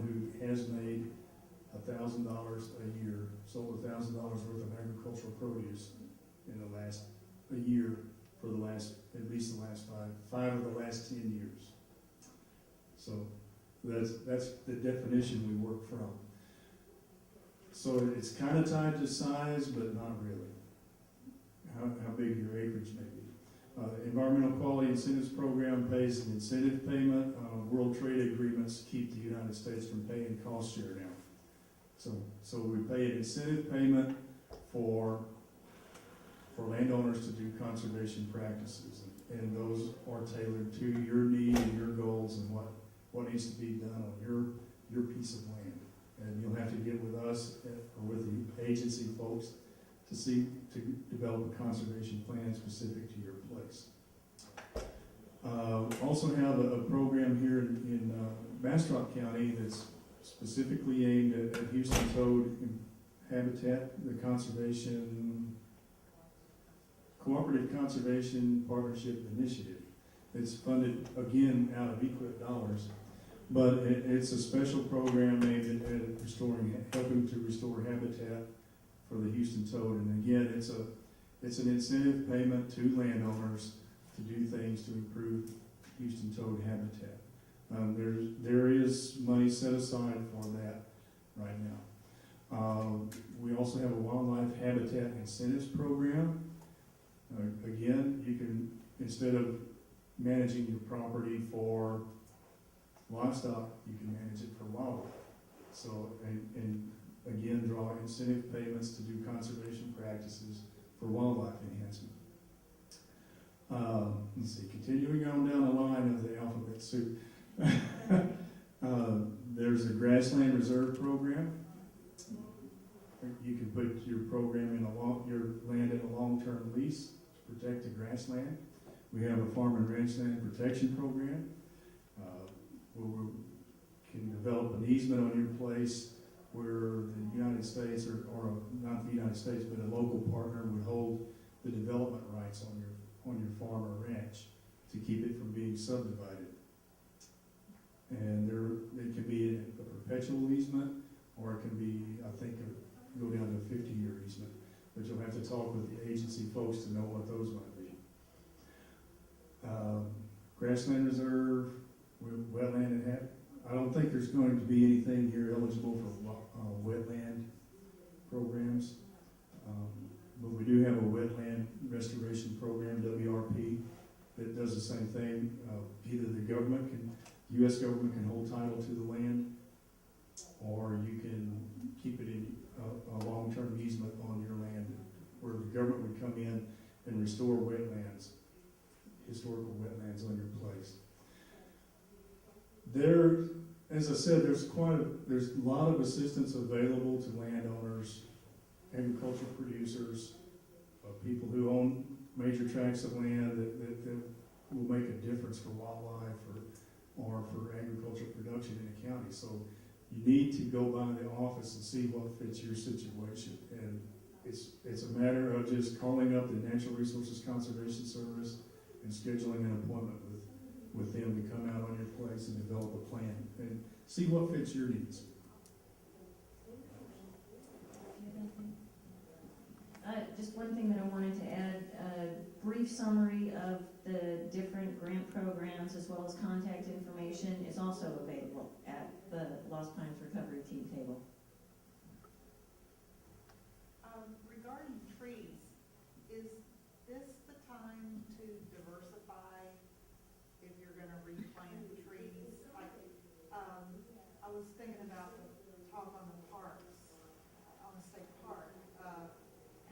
who has made $1,000 a year, sold $1,000 worth of agricultural produce in the last a year for the last, at least the last five of the last 10 years. So that's the definition we work from. So it's kind of tied to size, but not really. How big your acreage may be. Environmental Quality Incentives Program pays an incentive payment. World Trade Agreements keep the United States from paying cost share now. So we pay an incentive payment for landowners to do conservation practices, and those are tailored to your need and your goals and what needs to be done on your piece of land. And you'll have to get with us or with the agency folks to develop a conservation plan specific to your place. Also have a program here in Bastrop County that's specifically aimed at Houston toad habitat, the Cooperative Conservation Partnership Initiative. It's funded again out of EQIP dollars, but it's a special program aimed at helping to restore habitat for the Houston toad. And again, it's an incentive payment to landowners to do things to improve Houston toad habitat. There is money set aside for that right now. We also have a wildlife habitat incentives program. Again, you can, instead of managing your property for livestock, you can manage it for wildlife. So, and again, draw incentive payments to do conservation practices for wildlife enhancement. Let's see, continuing on down the line of the alphabet soup. There's a grassland reserve program. You can put your program in your land in a long-term lease to protect the grassland. We have a farm and ranch land protection program where we can develop an easement on your place where the United States, or not the United States, but a local partner would hold the development rights on your farm or ranch to keep it from being subdivided. And it can be a perpetual easement, or it can be, I think, go down to a 50-year easement. But you'll have to talk with the agency folks to know what those might be. Grassland reserve, wetland and I don't think there's going to be anything here eligible for wetland programs. But we do have a wetland restoration program, WRP, that does the same thing. Either the U.S. government can hold title to the land, or you can keep it in a long-term easement on your land where the government would come in and restore wetlands, historical wetlands on your place. As I said, there's a lot of assistance available to landowners, agricultural producers, people who own major tracts of land that will make a difference for wildlife or for agricultural production in a county. So you need to go by the office and see what fits your situation. And it's a matter of just calling up the Natural Resources Conservation Service and scheduling an appointment with them to come out on your place and develop a plan and see what fits your needs. Just one thing that I wanted to add, a brief summary of the different grant programs as well as contact information is also available at the Lost Pines Recovery Team table. Regarding trees, is this the time to diversify if you're going to replant trees? Like, I was thinking about the talk on the parks, on the state park,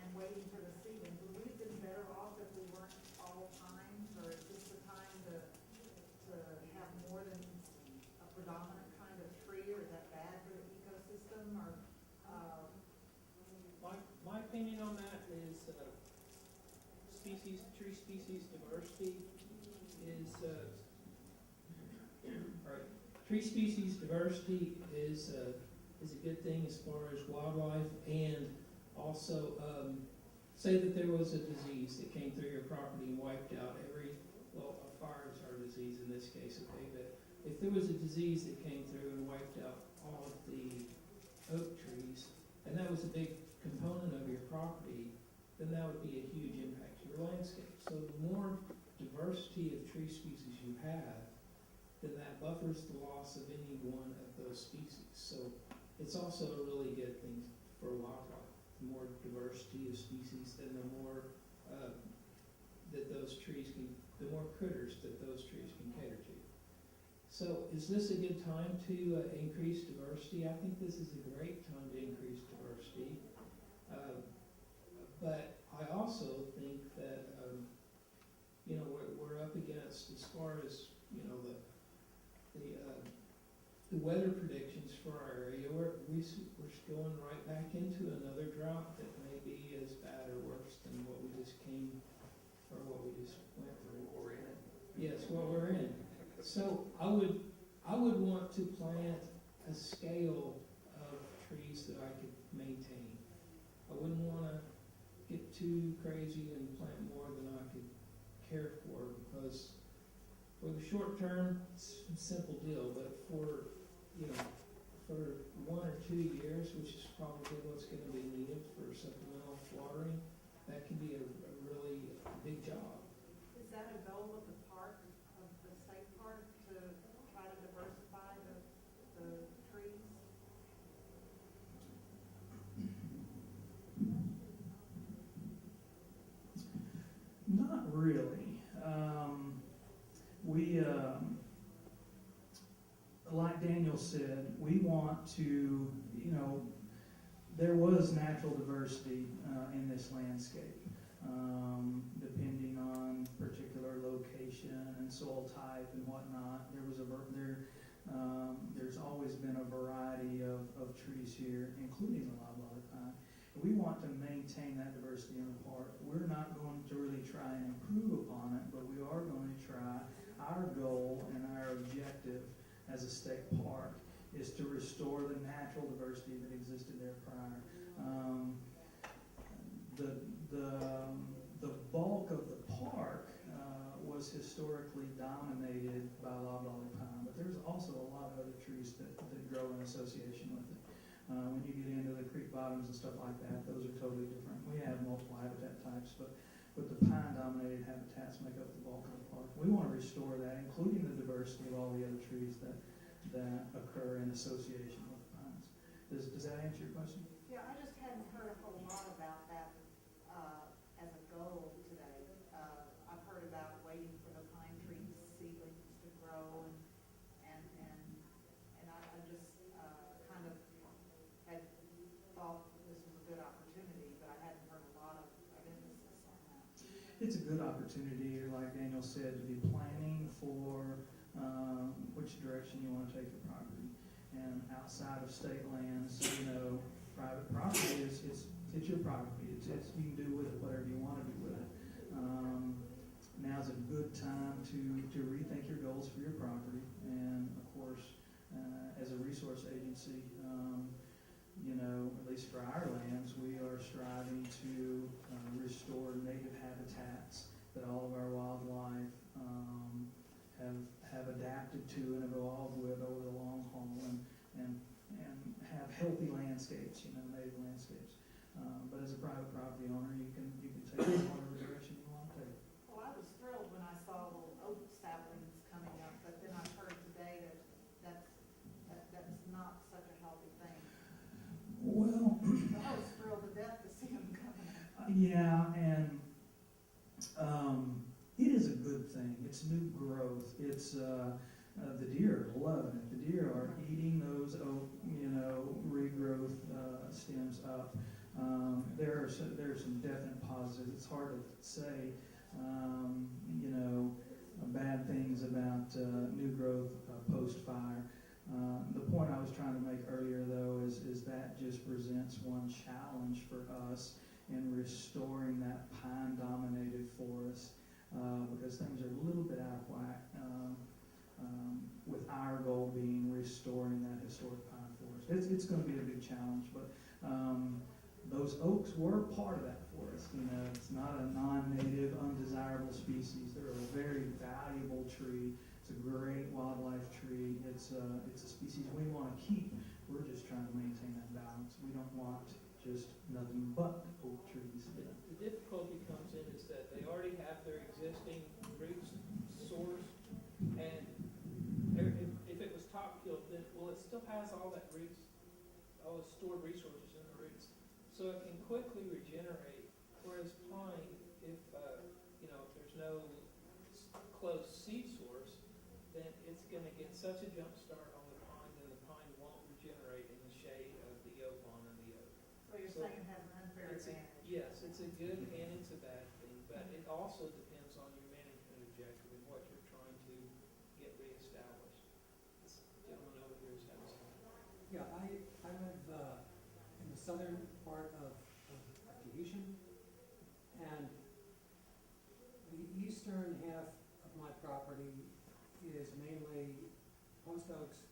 and waiting for the season. Would we have been better off if we weren't all times, or is this the time to have more than a predominant kind of tree, or is that bad for the ecosystem? Or my opinion on that is tree species diversity is tree species diversity is a good thing as far as wildlife, and also say that there was a disease that came through your property and wiped out a fire is our disease in this case, okay, but if there was a disease that came through and wiped out big component of your property, then that would be a huge impact to your landscape. So the more diversity of tree species you have, then that buffers the loss of any one of those species. So it's also a really good thing for wildlife. The more diversity of species, then the more that those trees can, the more critters that those trees can cater to. So is this a good time to increase diversity? I think this is a great time to increase diversity. But I also think that, you know, we're up against, as far as, you know, the weather predictions for our area, we're going right back into another drought that may be as bad or worse than what we just went through. What we're in. Yes, what we're in. So I would want to plant a scale of trees that I could maintain. I wouldn't want to get too crazy and plant more than I could care for, because for the short term, it's a simple deal, but for, you know, for 1 or 2 years, which is probably what's going to be needed for supplemental watering, that can be a really big job. Is that a goal of the park, of the state park, to try to diversify the trees? Not really. Like Daniel said, we want to, you know, there was natural diversity in this landscape, depending on particular location and soil type and whatnot. There's always been a variety of trees here, including the loblolly pine. We want to maintain that diversity in the park. We're not going to really try and improve upon it, but we are going to try. Our goal and our objective as a state park is to restore the natural diversity that existed there prior. The bulk of the park was historically dominated by loblolly pine, but there's also a lot of other trees that grow in association with it. When you get into the creek bottoms and stuff like that, those are totally different. We have multiple habitat types, but the pine-dominated habitats make up the bulk of the park. We want to restore that, including the diversity of all the other trees that occur in association with the pines. Does that answer your question? Yeah, I just hadn't heard a whole lot about that as a goal today. I've heard about waiting for the pine tree seedlings to grow, and I just kind of had thought this was a good opportunity, but I hadn't heard a lot of emphasis on that. It's a good opportunity, like Daniel said, to be planning for which direction you want to take your property. And outside of state lands, you know, private property it's your property. It's you can do with it whatever you want to do with it. Now's a good time to rethink your goals for your property. And of course, as a resource agency, you know, at least for our lands, we are striving to restore native habitats that all of our wildlife have adapted to and have evolved with over the long haul, and have healthy landscapes, you know, native landscapes. But as a private property owner, you can take it in whatever direction you want to take. Well, I was thrilled when I saw little oak saplings coming up, but then I've heard today that's not such a healthy thing. Well, So I was thrilled to death to see them coming up. yeah, and it is a good thing. It's new growth. It's the deer are loving it. The deer are eating those oak, you know, regrowth stems up. There are some definite positives. It's hard to say, you know, bad things about new growth post-fire. The point I was trying to make earlier, though, is that just presents one challenge for us in restoring that pine-dominated forest, because things are a little bit out of whack, with our goal being restoring that historic pine forest. It's going to be a big challenge, but those oaks were part of that forest. You know, it's not a non-native, undesirable species. They're a very valuable tree. It's a great wildlife tree. It's a species we want to keep. We're just trying to maintain that balance. We don't want just nothing but oak trees. The difficulty comes in is that they already have their existing root source, and if it was top killed, then, well, it still has all that roots, all the stored resources in the roots, so it can quickly regenerate, whereas pine, if, you know, if there's no close seed source, then it's gonna get such a jump start on the pine, then the pine won't regenerate in the shade of the oak lawn and the oak. So you're So saying it has an unfair It's a- advantage? Yes, it's a good and it's a bad thing, but it also depends on your management objective and what you're trying to get reestablished. This gentleman over here is having some. Yeah, I live in the southern part of Tahitian, and the eastern half of my property is mainly post oaks,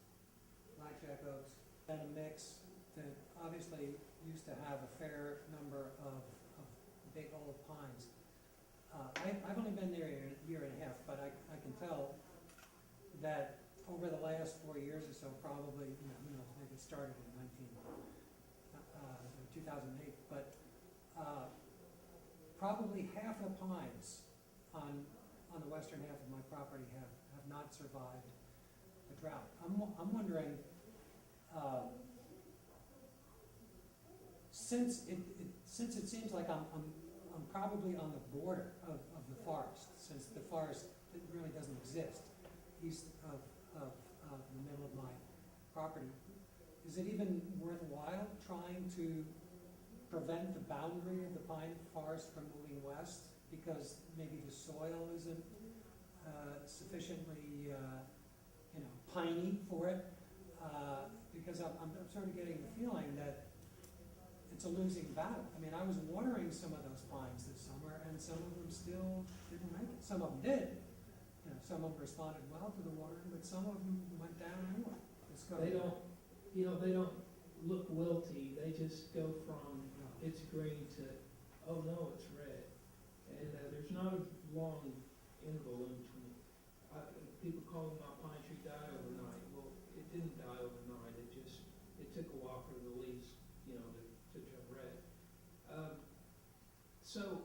blackjack oaks, and a mix that obviously used to have a fair number of big old pines. I've only been there a year and a half, but I can tell that over the last 4 years or so, probably, you know, who knows, maybe it started in 2008, but probably half the pines on the western half of my property have not survived the drought. I'm wondering, since it seems like I'm probably on the border of the forest, since the forest it really doesn't exist east of the middle of my property, is it even worthwhile trying to prevent the boundary of the pine forest from moving west because maybe the soil isn't sufficiently piney for it? Because I'm sort of getting the feeling that it's a losing battle. I mean, I was watering some of those pines this summer, and some of them still didn't make it. Some of them did. You know, some of them responded well to the watering, but some of them went down anyway. They don't, you know, they don't look wilty, they just go from it's green to, oh no, it's red. And there's not a long interval in between. People call my pine tree die overnight. Well, it didn't die overnight, it took a while for the leaves, you know, to turn red. So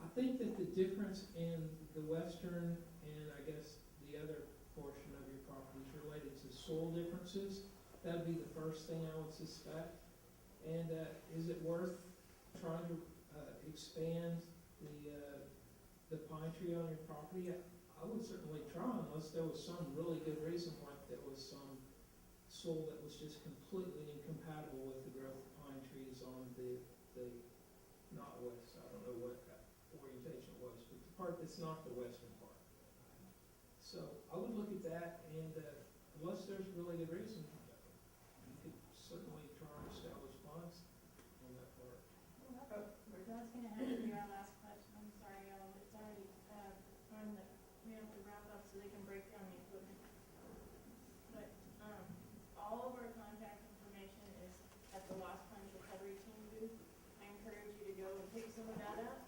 I think that the difference in the western and I guess the other portion of your property is related to soil differences. That'd be the first thing I would suspect. And is it worth trying to expand the pine tree on your property? I would certainly try unless there was some really good reason, like there was some soil that was just completely incompatible with the growth of pine trees on the not west, I don't know what that orientation was, but the part that's not the western part. So I would look at that, and unless there's really good reason, you could certainly try and establish ponds on that part. That's gonna answer your last question, I'm sorry, it's already, we have to wrap up so they can break down the equipment. But, all of our contact information is at the Lost Pines Recovery Team booth. I encourage you to go and pick some of that up